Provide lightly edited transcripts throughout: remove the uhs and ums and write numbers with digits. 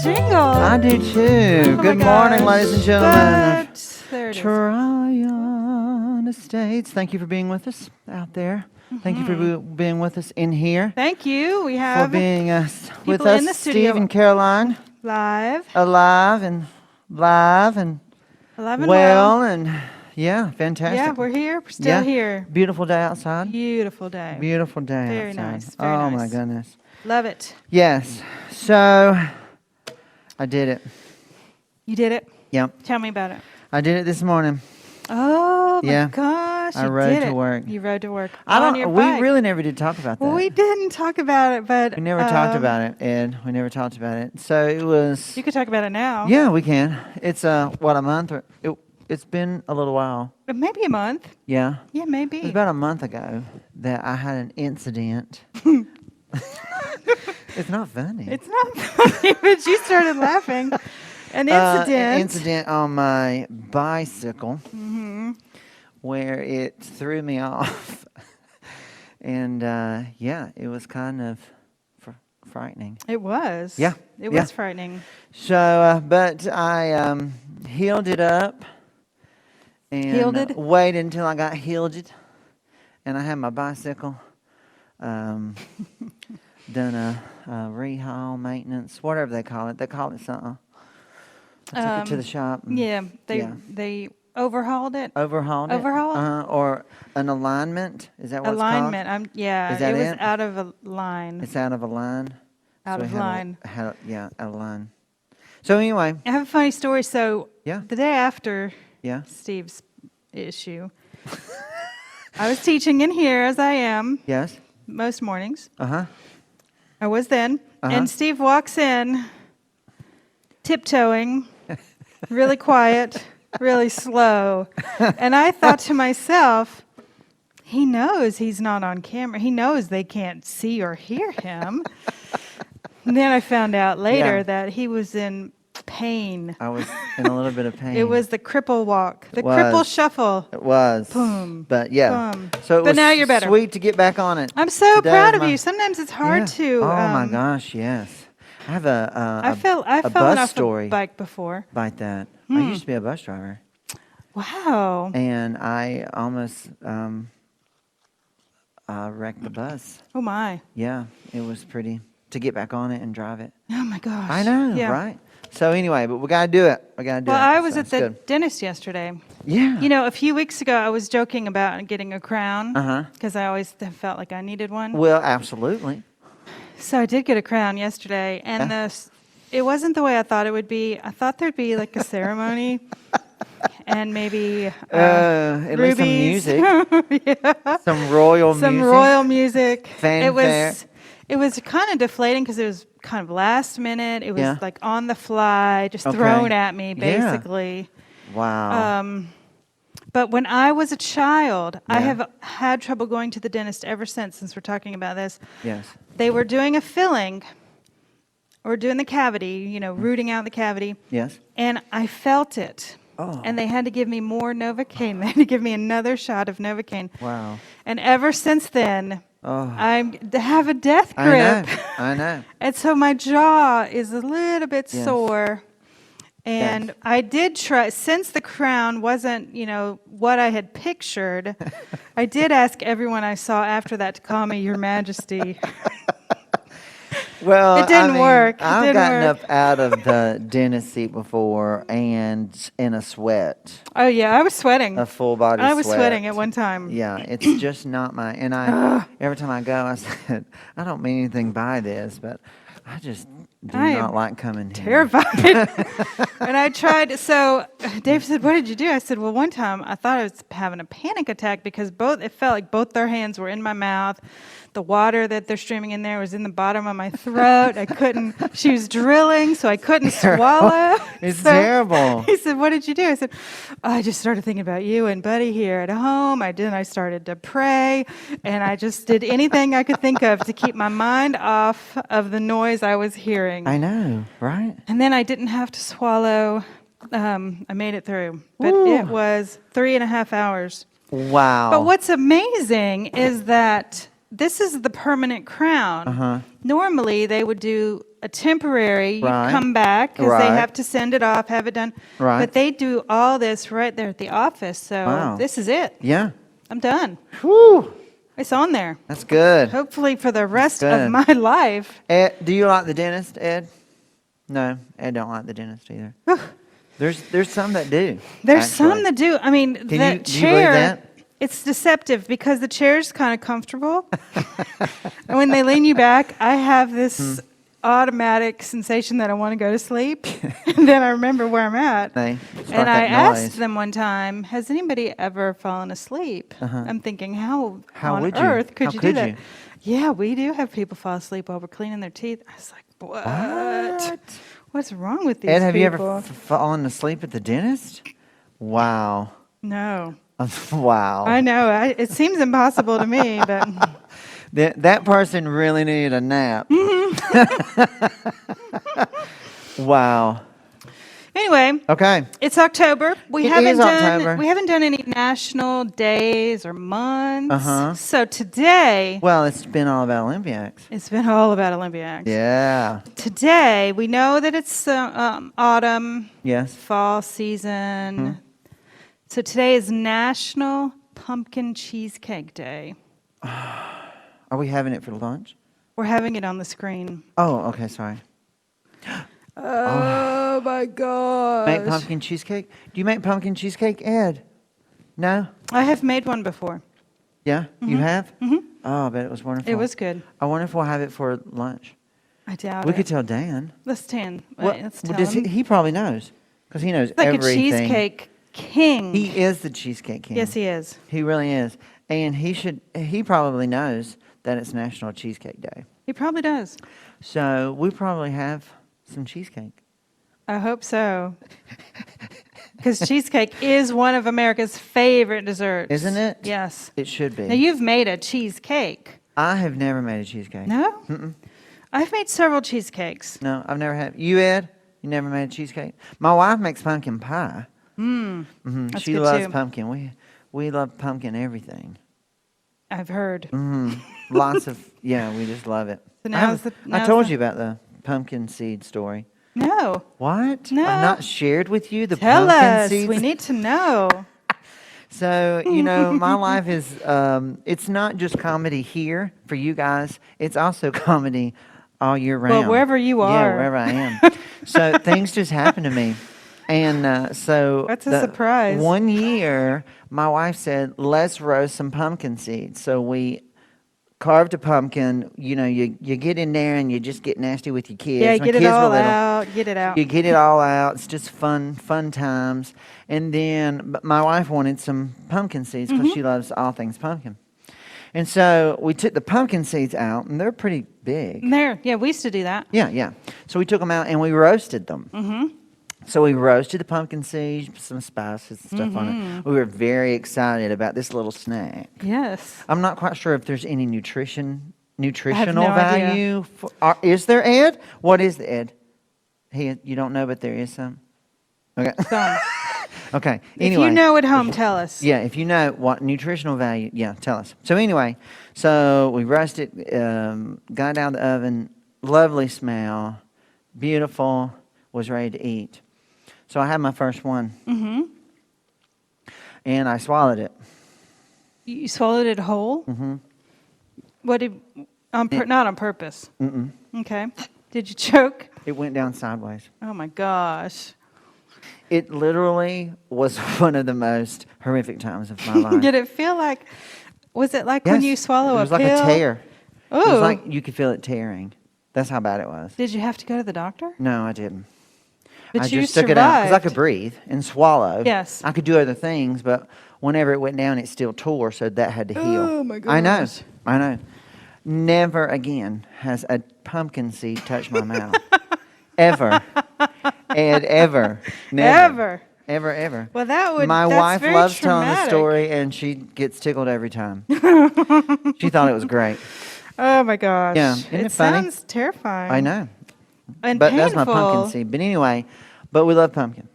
jingle. I do too. Oh Good morning, ladies and gentlemen. There it is. Tryon Estates. Thank you for being with us out there. Thank you for being with us in here. Thank you. We For have being with people us, in the studio. Steve and Caroline, live alive and well. and yeah, fantastic. Yeah, we're here. We're still here. Beautiful day outside. Beautiful day. Beautiful day Very outside. nice. Very oh nice. my goodness. Love it. Yes. So I did it. You did it? Yep. Tell me about it. I did it this morning. Oh my Yeah. gosh. I you rode did to it. work. You rode to work. I on don't. your We bike. really never did talk about that. Well, we didn't talk about it, but We never talked about it, Ed. We never talked about it. So it was. You could talk about it now. Yeah, we can. It's a month? Or it's been a little while. But maybe a month. Yeah. Yeah, It maybe. was about a month ago that I had an incident. It's not funny. It's not funny, but you started laughing. An incident. An incident on my bicycle where it threw me off. And yeah, it was kind of frightening. It was. Yeah. It Yeah. was frightening. So, but I healed it up and Healed it? waited until I got healed, and I had my bicycle done a rehaul, maintenance, whatever they call it. They call it something. I took it to the shop. and Yeah, yeah. they overhauled it. Overhauled it. Overhauled? Or an alignment. Is that what Alignment. it's Yeah, Is that it was it? out of a line. called? It's out of a line. Out So of it had a- line. out of line. So anyway, I have a funny story. So Yeah. the day after yeah. Steve's issue, I was teaching in here as I am Yes. most mornings. Uh-huh. I was then, Uh-huh. and Steve walks in, tiptoeing, really quiet, really slow, and I thought to myself, he knows he's not on camera. He knows they can't see or hear him. And then I found out later Yeah. that he was in pain. I was in a little bit of pain. It was the cripple walk, the Was. cripple shuffle. It was. Boom. But yeah. Boom. So it But was now you're better. sweet to get back on it. I'm so Today proud is of my- you. Sometimes it's hard Yeah. to. Oh my gosh, yes. I have I've a fallen bus off story a bike before. like that. I used to be a bus driver, Wow. and I almost wrecked the bus. Oh my. Yeah, it was pretty to get back on it and drive it. Oh my gosh. I know, Yeah. right? So anyway, but we got to do it. We got to do Well, it. I was So at it's the good. dentist yesterday. Yeah. You know, a few weeks ago, I was joking about getting a crown Uh-huh. because I always have felt like I needed one. Well, absolutely. So I did get a crown yesterday, and it wasn't the way I thought it would be. I thought there'd be like a ceremony and maybe At least some rubies. music, Yeah. some royal Some music. royal music. Fanfare. It was kind of deflating because it was kind of last minute. It was Yeah. like on the fly, just Okay. thrown at me, Yeah. basically. Wow. But when I was a child, I Yeah. have had trouble going to the dentist ever since we're talking about this. Yes. They were doing a filling or doing the cavity, rooting out the cavity, Yes. and I felt it. Oh. And they had to give me more Novocaine. They had to give me another shot of Novocaine. Wow. And ever since then, Oh. I have a death I grip. know. I know. And so my jaw is a little bit Yes. sore. And Yes. I did try, since the crown wasn't, what I had pictured, I did ask everyone I saw after that to call me Your Majesty. Well, It didn't work. It I've didn't gotten work. up out of the dentist seat before and in a sweat, Oh, yeah, I was sweating. a full body I was sweat. sweating at one time. Yeah, it's just not my. And every time I go, I said, I don't mean anything by this, but I just do I not am like coming here. Terrified. And I tried. So Dave said, "What did you do?" I said, "Well, one time I thought I was having a panic attack because it felt like both their hands were in my mouth. The water that they're streaming in there was in the bottom of my throat. I couldn't. She was drilling, so I couldn't swallow. It's So terrible. He said, "What did you do?" I said, "I just started thinking about you and Buddy here at home. I started to pray, and I just did anything I could think of to keep my mind off of the noise I was hearing." I know, right? And then I didn't have to swallow. I made it through. But Ooh. it was 3.5 hours. Wow. But what's amazing is that this is the permanent crown. Normally, they would do a temporary, you Right. come back because they Right. have to send it off, have it done. Right. But they do all this right there at the office. So Wow. this is it. Yeah. I'm done. Whew. It's on there. That's good. Hopefully for the rest good. of my life. Ed, do you like the dentist, Ed? No, Ed don't like the dentist either. There's some that do. There's actually. some that do. I mean, Can the you believe chair, that? it's deceptive because the chair's kind of comfortable. And when they lean you back, I have this automatic sensation that I want to go to sleep. And then I remember where I'm at. They start And I that noise. asked them one time, has anybody ever fallen asleep? I'm thinking, how on would you? earth could How you could do that? you? Yeah, we do have people fall asleep while we're cleaning their teeth. I was like, what? What's wrong with these Ed, have you people? ever fallen asleep at the dentist? Wow. No. Wow. I know. It seems impossible to me, but That person really needed a nap. Wow. anyway, Okay. it's October. We It haven't is done October. we haven't done any national days or months. Uh-huh. So today Well, it's been all about OlympiActs. it's been all about OlympiActs. Yeah. Today we know that it's autumn, Yes. fall season. So today is National Pumpkin Cheesecake Day. Are we having it for lunch? We're having it on the screen. Oh, okay. Sorry. Oh my gosh. Make pumpkin cheesecake? Do you make pumpkin cheesecake, Ed? No? I have made one before. Yeah? You have? Oh, I bet it was wonderful. It was good. I wonder if we'll have it for lunch. I doubt We it. could tell Dan. Let's tan. What- Let's well, tell does him. he probably knows. Because he knows Like everything. a cheesecake king. He is the cheesecake king. Yes, he is. He really is. And he probably knows that it's National Cheesecake Day. He probably does. So we probably have some cheesecake. I hope so. Because cheesecake is one of America's favorite desserts. Isn't it? Yes. It should be. Now, you've made a cheesecake. I have never made a cheesecake. No? I've made several cheesecakes. No, I've never had. You, Ed? You never made a cheesecake? My wife makes pumpkin pie. That's She good loves too. pumpkin. We love pumpkin everything. I've heard. Lots of, yeah, we just love it. So I told you about the pumpkin seed story. No. What? No. I've not shared with you the Tell pumpkin us. seeds? We need to know. So, my life is, it's not just comedy here for you guys. It's also comedy all year round. Well, wherever you Yeah, are. wherever I am. So things just happen to me. And so. That's a surprise. One year, my wife said, let's roast some pumpkin seeds. So we carved a pumpkin. You get in there and you just get nasty with your kids. Yeah, My get it kids were all little. out. Get it out. You get it all out. It's just fun times. And then but my wife wanted some pumpkin seeds because she loves all things pumpkin. And so we took the pumpkin seeds out, and they're pretty big. There. Yeah, we used to do that. Yeah. So we took them out and we roasted them. So we roasted the pumpkin seeds, some spices and stuff on it. We were very excited about this little snack. Yes. I'm not quite sure if there's any nutritional no value. Is there, Ed? What is the Ed? You don't know, but there is some. Okay. Some. Okay. If Anyway. you know at home, tell us. Yeah, if you know what nutritional value, yeah, tell us. So anyway, we roasted, got it out of the oven, lovely smell, beautiful, was ready to eat. So I had my first one. And I swallowed it. You swallowed it whole? What did, not on purpose? Okay. Did you choke? It went down sideways. Oh my gosh. It literally was one of the most horrific times of my life. Did it feel like, was it like when Yes, you swallow a it was pill? like a tear. It was Oh. like you could feel it tearing. That's how bad it was. Did you have to go to the doctor? No, I didn't. But I you just took it out because I survived. could breathe and swallow. Yes. I could do other things, but whenever it went down, it still tore, so that had to heal. Oh, my I know. gosh. I know. Never again has a pumpkin seed touched my mouth. Ever. Ed, ever. Never. Ever. Ever. Well, that's My wife very loves telling the traumatic. story, and she gets tickled every time. She thought it was great. Oh my gosh. Yeah, isn't it funny? Sounds terrifying. I know. And But painful. that's my pumpkin seed. But anyway, we love pumpkin.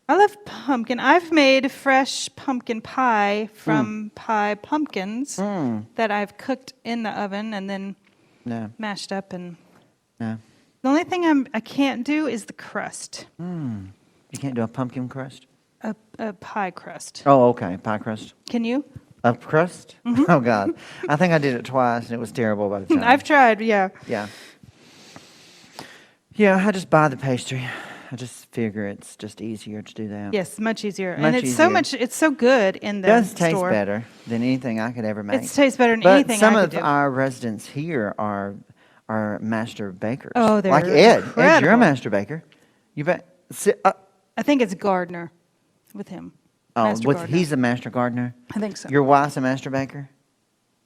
I love pumpkin. I've made fresh pumpkin pie from pie pumpkins that I've cooked in the oven and then No. mashed up. And No. the only thing I can't do is the crust, You can't do a pumpkin crust? a pie crust. Oh, okay. Pie crust. Can you? A crust? Oh, God. I think I did it twice, and it was terrible by the time. I've tried, yeah. Yeah. Yeah, I just buy the pastry. I just figure it's just easier to do that. Yes, much easier. Much and it's easier. it's so good in the It does taste store. better than anything I could ever make. It tastes better than But anything some I of could do. our residents here are master bakers. Oh, they're like Ed. Ed, you're a incredible. master baker. You bet. I think it's Gardner with him. Oh, Master Gardner. he's a master gardener. I think so. Your wife's a master baker.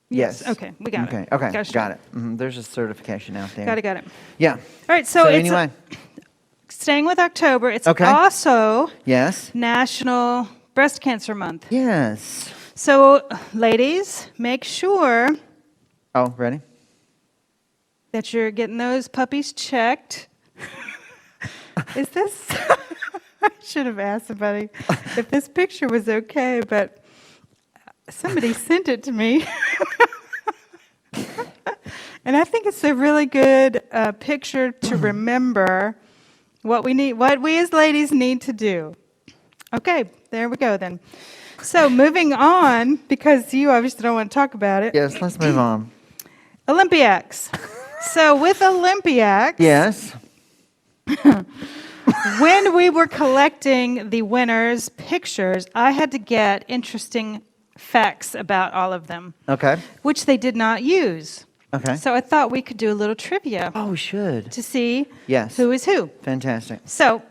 Yes. Okay, we got Okay. it. Okay. Gosh, Got it. There's a certification out there. Got it. Yeah. All right, so it's anyway. staying with October. It's Okay. also Yes. National Breast Cancer Month. Yes. So, ladies, make sure Oh, ready? that you're getting those puppies checked. Is this? I should have asked somebody if this picture was okay, but somebody sent it to me. And I think it's a really good picture to remember what we as ladies need to do. Okay, there we go then. So moving on, because you obviously don't want to talk about it. Yes, let's move on. OlympiActs. So with OlympiActs, Yes. when we were collecting the winners' pictures, I had to get interesting facts about all of them, Okay. which they did not use. Okay. So I thought we could do a little trivia Oh, we should. to see Yes. who is who. Fantastic. So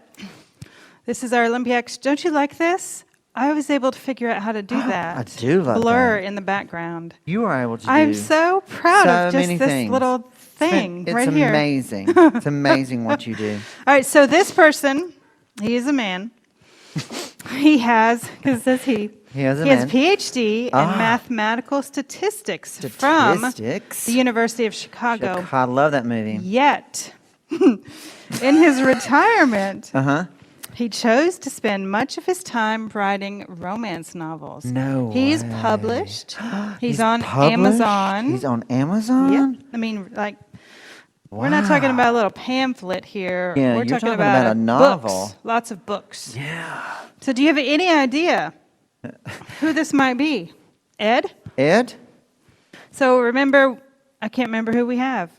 this is our OlympiActs. Don't you like this? I was able to figure out how to do that. I do love Blur that. in the background. You are able to do I'm so proud so of just many this things. little thing It's right here. amazing. It's amazing what you do. All right, so this person, he is a man. He has, because it says he. He has a He has a man. PhD in mathematical statistics from Statistics. the University of Chicago. I love that movie. Yet, in his retirement, Uh-huh. he chose to spend much of his time writing romance novels. No He's way. published. He's on published? Amazon. He's on Amazon? Yep. I mean, like, we're not talking about a little pamphlet here. Yeah, we're you're talking talking about a novel. Books, lots of books. Yeah. So do you have any idea who this might be? Ed? Ed? So remember, I can't remember who we have.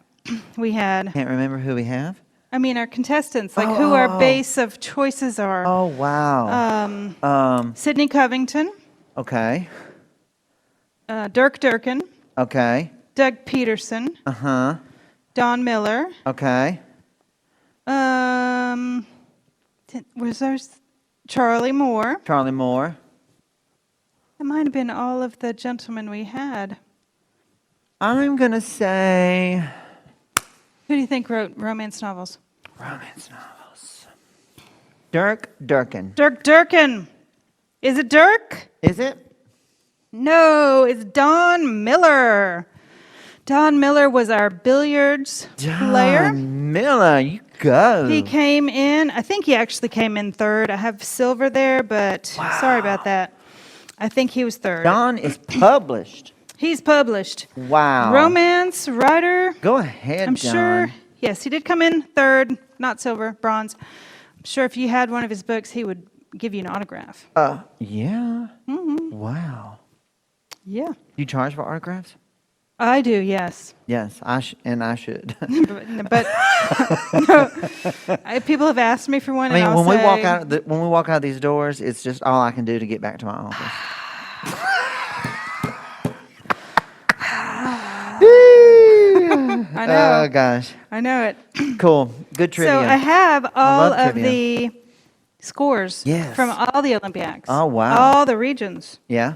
We had, Can't remember who we have? I mean, our contestants, like who our base of choices are. Oh, wow. Sydney Covington, Okay. Dirk Durkin, Okay. Doug Peterson, Uh-huh. Don Miller. Okay. Was there Charlie Moore? Charlie Moore. It might have been all of the gentlemen we had. I'm going to say Who do you think wrote romance novels? romance novels. Dirk Durkin. Dirk Durkin. Is it Dirk? Is it? No, it's Don Miller. Don Miller was our billiards player. John Miller, you go. He came in, I think he actually came in third. I have silver there, but sorry about that. I think he was third. Don is published. He's published. Wow. Romance writer. Go ahead, I'm John. sure, yes, he did come in third, not silver, bronze. I'm sure if you had one of his books, he would give you an autograph. Yeah. Wow. Yeah. You charge for autographs? I do, yes. Yes, I should. But no, people have asked me for one. I mean, and I'll when say, we walk out these doors, it's just all I can do to get back to my office. I know. Oh gosh, I know it. cool, good trivia. So I have all love of trivia. the scores Yes. from all the OlympiActs. Oh, wow. All the regions. Yeah.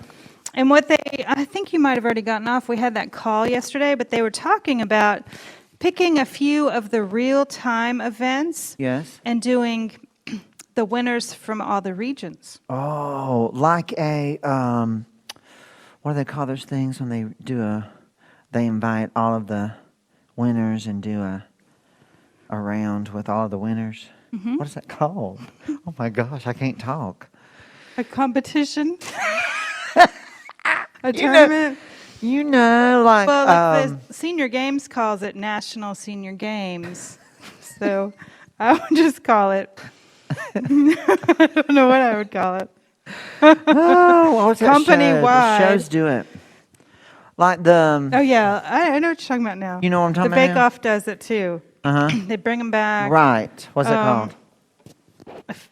And I think you might have already gotten off. We had that call yesterday, but they were talking about picking a few of the real-time events Yes. and doing the winners from all the regions. Oh, like a what do they call those things when they do they invite all of the winners and do a round with all of the winners. What is that called? Oh my gosh, I can't talk. A competition? A tournament? Like Well, the Senior Games calls it National Senior Games. So I would just call it. I don't know what I would call it. oh, what was that Company-wide. show? The shows do it. Like the. Oh, yeah. I know what you're talking about now. You know what I'm talking the about? The Bake Off does it too. They bring them back. Right. What's it called?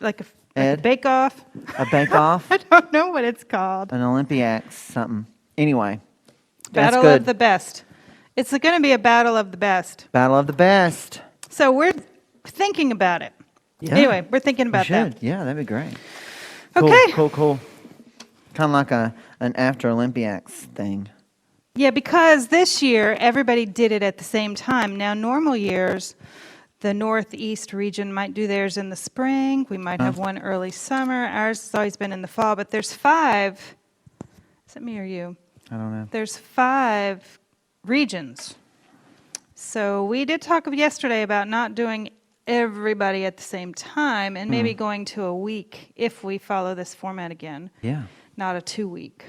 Like a Ed? Bake Off. A Bake Off? I don't know what it's called. An OlympiActs something. Anyway. Battle that's good. of the best. It's going to be a battle of the best. Battle of the best. So we're thinking about it. Yeah. Anyway, we're thinking about that. Yeah, that'd be great. Okay. Cool. Kind of like an after Olympiacs thing. Yeah, because this year everybody did it at the same time. Now, normal years, the Northeast region might do theirs in the spring. We might have one early summer. Ours has always been in the fall, but there's 5. Is it me or you? I don't know. There's 5 regions. So we did talk yesterday about not doing everybody at the same time and maybe going to a week if we follow this format again. Yeah. Not a 2-week.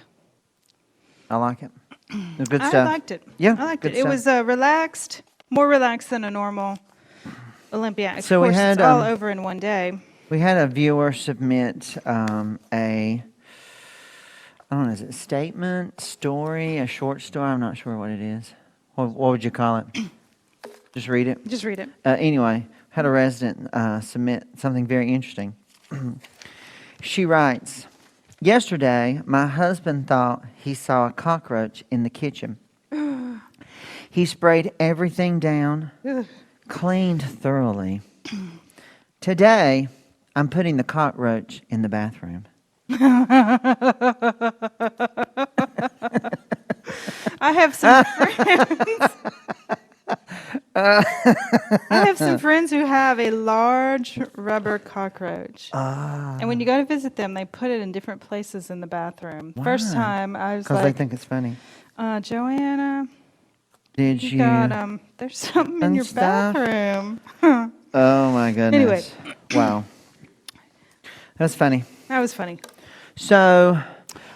I like it. Good stuff. I liked it. Yeah, I liked good it. It was relaxed, more relaxed than a normal Olympia. Of So we course, had, it's all over in one day. We had a viewer submit I don't know, is it a statement, story, a short story? I'm not sure what it is. What would you call it? Just read it? Just read it. Anyway, had a resident submit something very interesting. She writes, yesterday, my husband thought he saw a cockroach in the kitchen. He sprayed everything down, cleaned thoroughly. Today, I'm putting the cockroach in the bathroom. I have some friends. I have some friends who have a large rubber cockroach. And when you go to visit them, they put it in different places in the bathroom. Why? First time, I was Because like, they think it's funny. Joanna, Did you you? got there's something in your stuff? bathroom. Oh my goodness. Anyway. Wow. That's funny. That was funny. So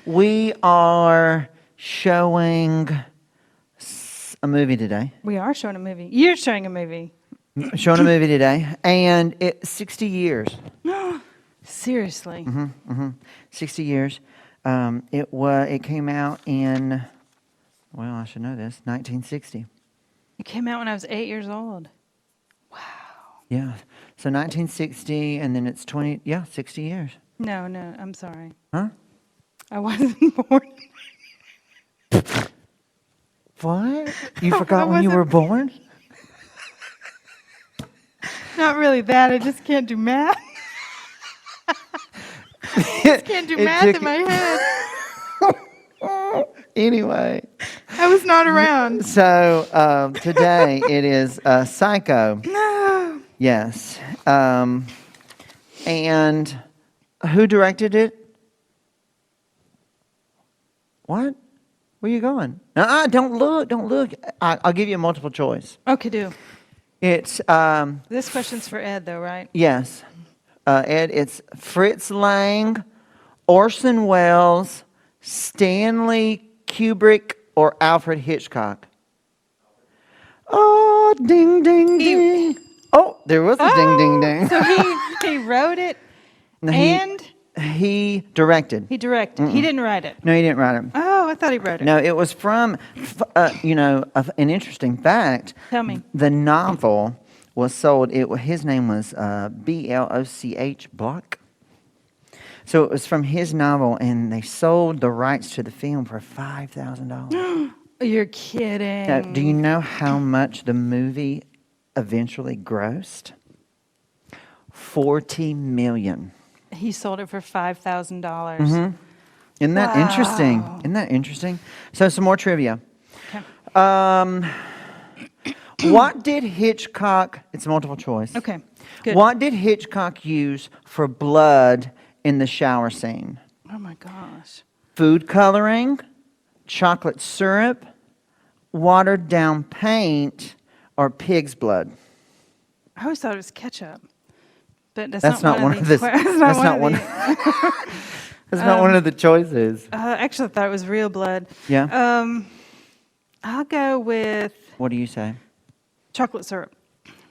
we are showing a movie today. We are showing a movie. You're showing a movie. Showing a movie today, and it's 60 years. Seriously. 60 years. It came out in, well, I should know this, 1960. It came out when I was 8 years old. Wow. Yeah. So 1960, and then it's 60 years. No, I'm sorry. Huh? I wasn't born. What? You forgot when you were born? Not really that. I just can't do math. I just can't do math in my head. Anyway. I was not around. So today it is Psycho. No. Yes. And who directed it? What? Where are you going? Don't look. Don't look. I'll give you a multiple choice. Okay, do. It's This question's for Ed, though, right? yes, Ed. It's Fritz Lang, Orson Welles, Stanley Kubrick, or Alfred Hitchcock. Oh, ding, ding, ding. Oh, there was a ding, ding, ding. So he wrote it and he directed. he directed. He didn't write it. No, he didn't write it. Oh, I thought he wrote it. No, it was from, an interesting fact. Tell me. The novel was sold. His name was Bloch, Bloch. So it was from his novel, and they sold the rights to the film for $5,000. You're kidding. Now, do you know how much the movie eventually grossed? $40 million. He sold it for $5,000. Isn't that interesting? Isn't that interesting? So some more trivia. Okay. What did Hitchcock? It's multiple choice. Okay. Good. What did Hitchcock use for blood in the shower scene? Oh my gosh. Food coloring, chocolate syrup, watered down paint, or pig's blood? I always thought it was ketchup. But That's not one of the. That's not one. That's not one of the choices. Actually, I thought it was real blood. Yeah. I'll go with What do you say? chocolate syrup.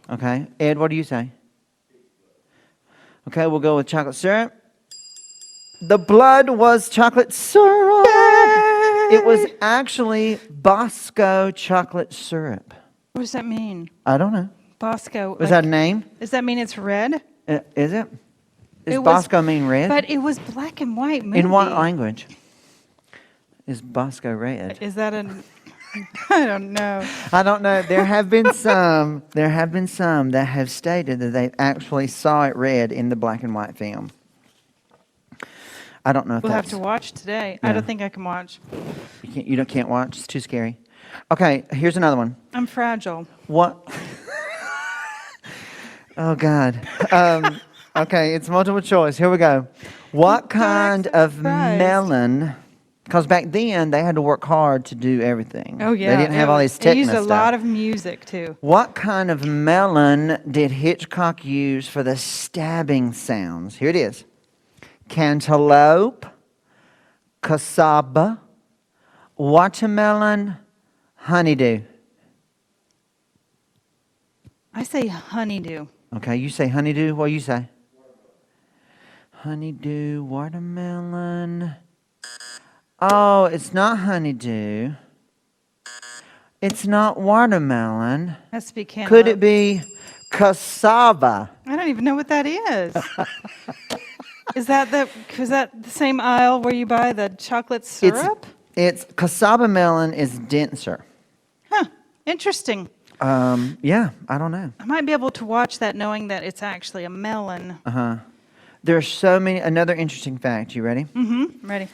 Okay. Ed, what do you say? Okay, we'll go with chocolate syrup. The blood was chocolate syrup. Yay! It was actually Bosco chocolate syrup. What does that mean? I don't know. Bosco. Was that a name? Does that mean it's red? Is it? Does It was- Bosco mean red? But it was black and white movie. In what language is Bosco red? Is that an... I don't know. I don't know. There have been some. There have been some that have stated that they actually saw it red in the black and white film. I don't know if We'll have that's. to watch today. Yeah. I don't think I can watch. You can't watch. It's too scary. Okay, here's another one. I'm fragile. What? Oh God. Okay, it's multiple choice. Here we go. What kind of surprised. melon? Because back then they had to work hard to do everything. Oh yeah. They didn't have all these It technical used a stuff. lot of music too. What kind of melon did Hitchcock use for the stabbing sounds? Here it is. Cantaloupe, cassava, watermelon, honeydew. I say honeydew. Okay, you say honeydew. What do you say? Honeydew, watermelon. Oh, it's not honeydew. It's not watermelon. Has to be cantaloupe. Could it be cassava? I don't even know what that is. Is that the same aisle where you buy the chocolate syrup? It's cassava melon is denser. Huh. Interesting. Yeah, I don't know. I might be able to watch that knowing that it's actually a melon. There's so many. Another interesting fact. You ready? Mm-hmm. Ready.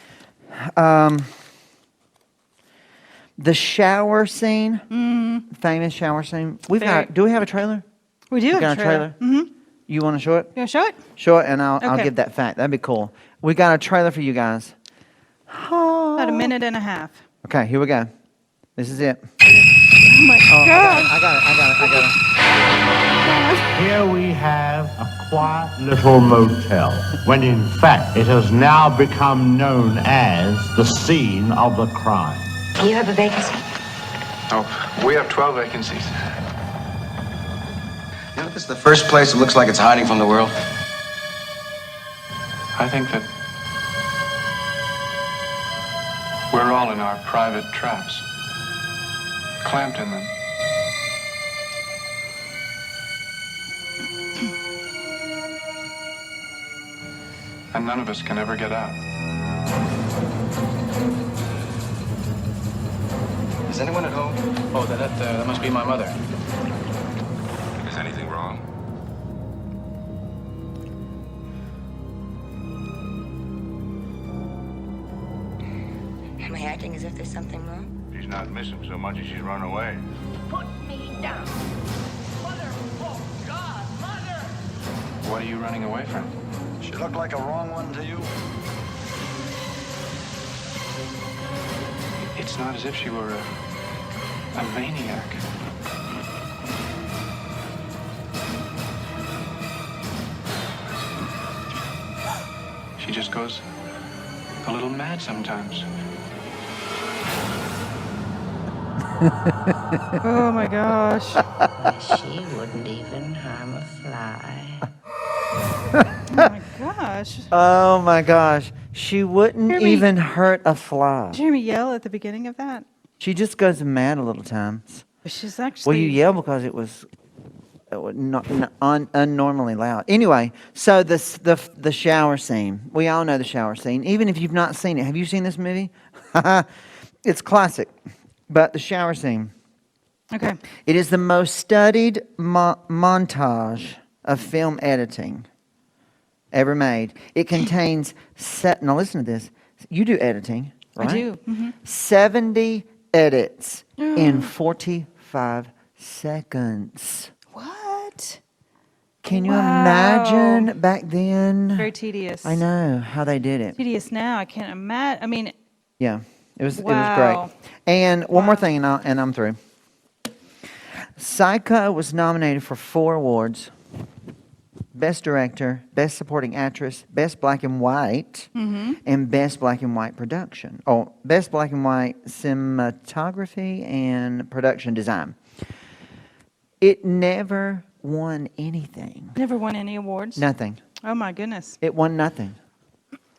The shower scene, famous shower scene. Do we have a trailer? We do We have got a trailer. Mm-hmm. You want to show it? You want to show it? Show it, and I'll Okay. give that fact. That'd be cool. We got a trailer for you guys. About a minute and a half. Okay, here we go. This is it. Oh my God. I got it. Here we have a quiet little motel, when in fact it has now become known as the scene of the crime. You have a vacancy? Oh, we have 12 vacancies. You know, this is the first place that looks like it's hiding from the world. I think that we're all in our private traps, clamped in them. And none of us can ever get out. Is anyone at home? Oh, that must be my mother. Is anything wrong? Am I acting as if there's something wrong? She's not missing so much as she's run away. Put me down. Mother! Oh, God! Mother! What are you running away from? She looked like a wrong one to you? It's not as if she were a maniac. She just goes a little mad sometimes. Oh my gosh. She wouldn't even harm a fly. Oh my gosh. Oh my gosh. She wouldn't Hear me. even hurt a fly. Did you hear me yell at the beginning of that? She just goes mad a little times. But she's actually. Well, you yell because it was not unnormally loud. Anyway, so the shower scene. We all know the shower scene. Even if you've not seen it, have you seen this movie? It's classic. But the shower scene. Okay. It is the most studied montage of film editing ever made. It contains now listen to this. You do editing, right? I do. Mm-hmm. 70 edits in 45 seconds. What? Can you Wow. imagine back then? Very tedious. I know how they did it. Tedious now. I can't imagine. I mean, Yeah, it was Wow. great. And one more thing, and I'm through. Psycho was nominated for 4 awards. Best Director, Best Supporting Actress, Best Black and White, and Best Black and White Production. Oh, Best Black and White Cinematography and Production Design. It never won anything. Never won any awards. Nothing. Oh my goodness. It won nothing.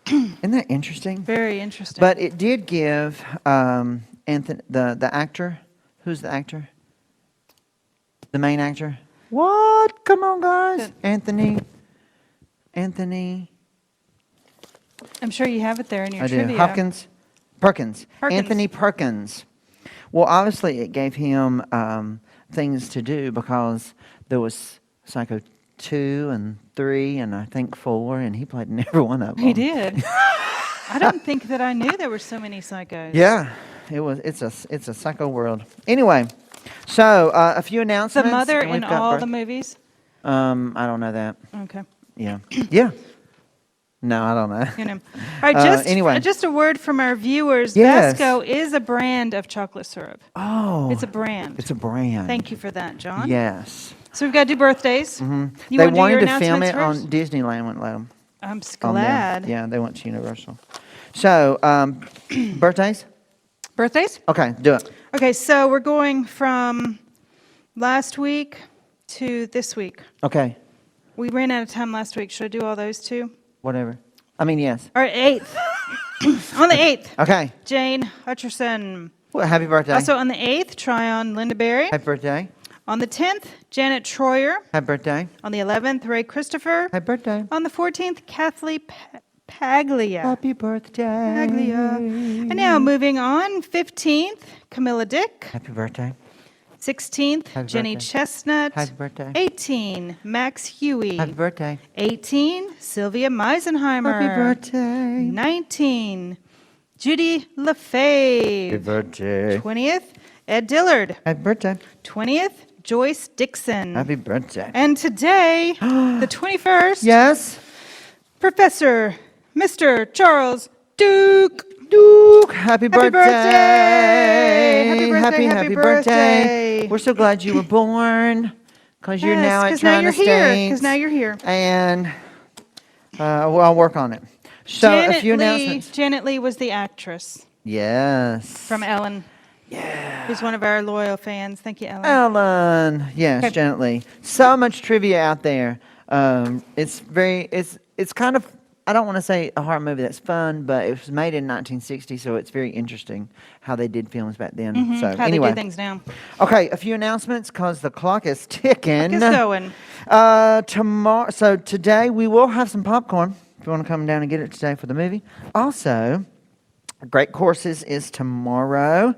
Isn't that interesting? Very interesting. But it did give Anthony, the actor. Who's the actor? The main actor. What? Come on, guys. Anthony. I'm sure you have it there in your I trivia. do. Perkins. Perkins. Anthony Perkins. Well, obviously, it gave him things to do because there was Psycho 2 and 3 and I think 4, and he played in every one of them. He did. I don't think that I knew there were so many psychos. Yeah, it was. It's a psycho world. Anyway, so a few The announcements. mother and we've in got all birth- the movies? I don't know that. Okay. Yeah. Yeah. No, I don't know. You know. All right, anyway. just a word from our viewers. Yes. Vasco is a brand of chocolate syrup. Oh. It's a brand. It's a brand. Thank you for that, John. Yes. So we've got to do birthdays. Mm-hmm. You They wanna do your wanted to film announcements it on first? Disneyland. Wouldn't let them. I'm on them. glad. Yeah, they went to Universal. So, birthdays? Birthdays? Okay, do it. Okay, so we're going from last week to this week. Okay, We ran out of time last week. Should I do all those too? whatever. I mean, yes. All right, 8th. On the 8th, Okay. Jane Hutcherson. Well, happy birthday. Also on the 8th, Tryon Linda Berry. Happy birthday. On the 10th, Janet Troyer. Happy birthday. On the 11th, Ray Christopher. Happy birthday. On the 14th, Kathleen Paglia. Happy birthday. Paglia. And now moving on, 15th, Camilla Dick. Happy birthday. 16th, Happy Jenny birthday. Chestnut. Happy birthday. 18, Max Huey. Happy birthday. 18, Sylvia Meisenheimer. Happy birthday. 19, Judy LaFave. Happy birthday. 20th, Ed Dillard. Happy birthday. 20th, Joyce Dixon. Happy birthday. And today, the 21st, Yes. Professor Mr. Charles Duke. Duke, happy birthday. Happy birthday, happy birthday. We're so glad you were born because you're now at China State. Because now you're here. And well, I'll work on it. So a few announcements. Janet Leigh was the actress Yes. from Ellen. Yeah. Who's one of our loyal fans. Thank you, Ellen. Ellen. Yes, Okay. Janet Leigh. So much trivia out there. It's kind of, I don't want to say a horror movie that's fun, but it was made in 1960, so it's very interesting how they did films back then. So How anyway. they do things now. Okay, a few announcements because the clock is ticking. It's going. Tomorrow, so today we will have some popcorn. If you want to come down and get it today for the movie. Also, Great Courses is tomorrow,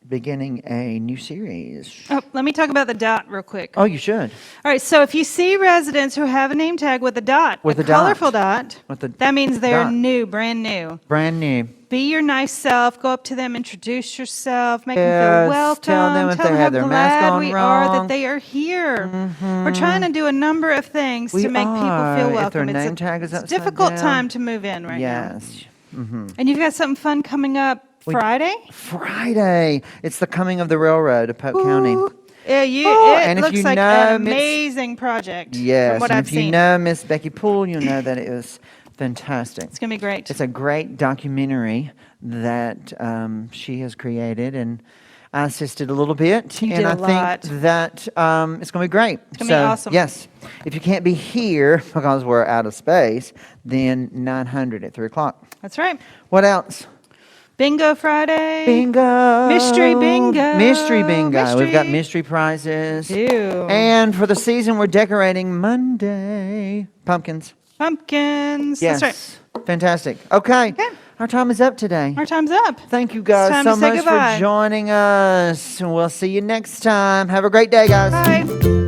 beginning a new series. Oh, let me talk about the dot real quick. Oh, you should. All right, so if you see residents who have a name tag with a dot, With a a dot. colorful dot, With a that means they're dot. new, brand new. Brand new. Be your nice self. Go up to them, introduce yourself, make them Yes, feel welcome. tell them if they how have their mask glad on we are wrong. that they are here. We're trying to do a number of things We to make people are. feel If welcome. their name tag is it's a upside difficult down. time to move in right now. Yes. And you've got something fun coming up Friday. Friday. It's the coming of the railroad of Polk County. Yeah, Oh, it and if looks you like know an Miss- amazing project. Yes. from what and I've if you seen. know Miss Becky Poole, you'll know that it was fantastic. It's gonna be great. It's a great documentary that she has created, and I assisted a little bit. You and did I a lot. think that it's going to be great. It's gonna be awesome. Yes. If you can't be here because we're out of space, then 900 at 3 o'clock. That's right. What else? Bingo Friday. Bingo. Mystery bingo. Mystery bingo. We've got Mystery. mystery prizes. Ew. And for the season, we're decorating Monday. Pumpkins. Pumpkins. Yes. That's right. Fantastic. Okay. Our time is up today. Our time's up. Thank you guys time so to say much goodbye. for joining us. We'll see you next time. Have a great day, guys. Bye.